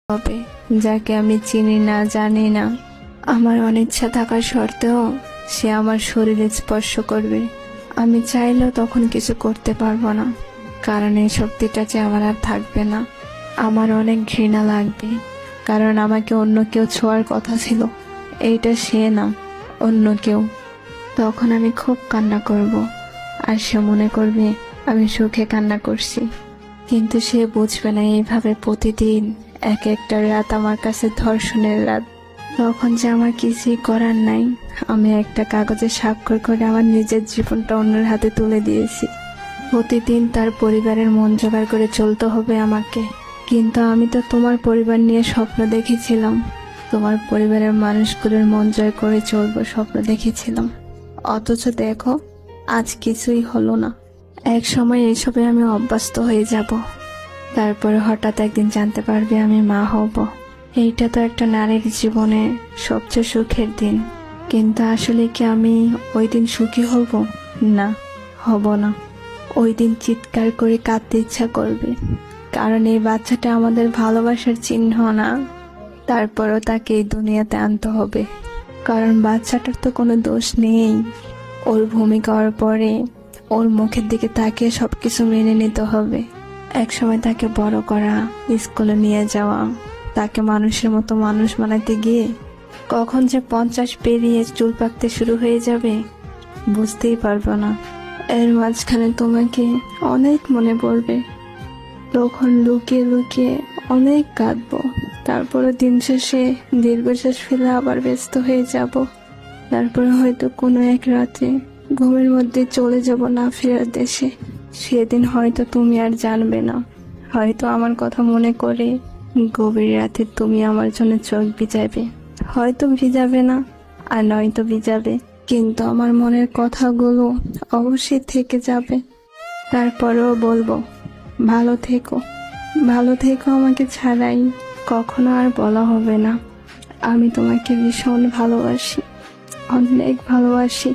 হবে, যাকে আমি চিনি না, জানি না। আমার অনিচ্ছা থাকার সত্ত্বেও সে আমার শরীরে স্পর্শ করবে। আমি চাইলেও তখন কিছু করতে পারবো না, কারণ এই শক্তিটা যে আমার আর থাকবে না। আমার অনেক ঘৃণা লাগবে, কারণ আমাকে অন্য কেউ ছোঁয়ার কথা ছিল। এইটা সে না, অন্য কেউ। তখন আমি খুব কান্না করব, আর সে মনে করবে আমি সুখে কান্না করছি। কিন্তু সে বুঝবে না এইভাবে প্রতিদিন এক একটা রাত আমার কাছে ধর্ষণের রাত। তখন যে আমার কিছুই করার নাই, আমি একটা কাগজে স্বাক্ষর করে আমার নিজের জীবনটা অন্যের হাতে তুলে দিয়েছি। প্রতিদিন তার পরিবারের মন জোগাড় করে চলতে হবে আমাকে। কিন্তু আমি তো তোমার পরিবার নিয়ে স্বপ্ন দেখেছিলাম, তোমার পরিবারের মানুষগুলোর মন জয় করে চলবো স্বপ্ন দেখেছিলাম। অথচ দেখো, আজ কিছুই হলো না। এক সময় এইসবে আমি অভ্যস্ত হয়ে যাব। তারপরে হঠাৎ একদিন জানতে পারবে আমি মা হব। এইটা তো একটা নারীর জীবনে সবচেয়ে সুখের দিন। কিন্তু আসলে কি আমি ওই দিন সুখী হব? না, হব না। ওই দিন চিৎকার করে কাঁদতে ইচ্ছা করবে, কারণ এই বাচ্চাটা আমাদের ভালোবাসার চিহ্ন না। তারপরও তাকে এই দুনিয়াতে আনতে হবে, কারণ বাচ্চাটার তো কোনো দোষ নেই। ওর ভূমিকা হওয়ার পরে ওর মুখের দিকে তাকিয়ে সবকিছু মেনে নিতে হবে। একসময় তাকে বড় করা, স্কুলে নিয়ে যাওয়া, তাকে মানুষের মতো মানুষ বানাতে গিয়ে কখন যে 50 পেরিয়ে চুল পাকতে শুরু হয়ে যাবে বুঝতেই পারবো না। এর মাঝখানে তোমাকে অনেক মনে পড়বে, তখন লুকিয়ে লুকিয়ে অনেক কাঁদবো। তারপরে দিন শেষে দীর্ঘশ্বাস ফেলে আবার ব্যস্ত হয়ে যাব। তারপরে হয়তো কোনো এক রাতে ঘুমের মধ্যে চলে যাব না ফেরার দেশে। সেদিন হয়তো তুমি আর জানবে না, হয়তো আমার কথা মনে করে গভীর রাতে তুমি আমার জন্য চোখ ভিজাবে। হয়তো ভিজাবে না, আর নয়তো ভিজাবে, কিন্তু আমার মনের কথাগুলো অবশ্যই থেকে যাবে। তারপরেও বলবো, ভালো থেকো, ভালো থেকো। আমাকে ছাড়াই কখনো আর বলা হবে না আমি তোমাকে ভীষণ ভালোবাসি, অনেক ভালোবাসি।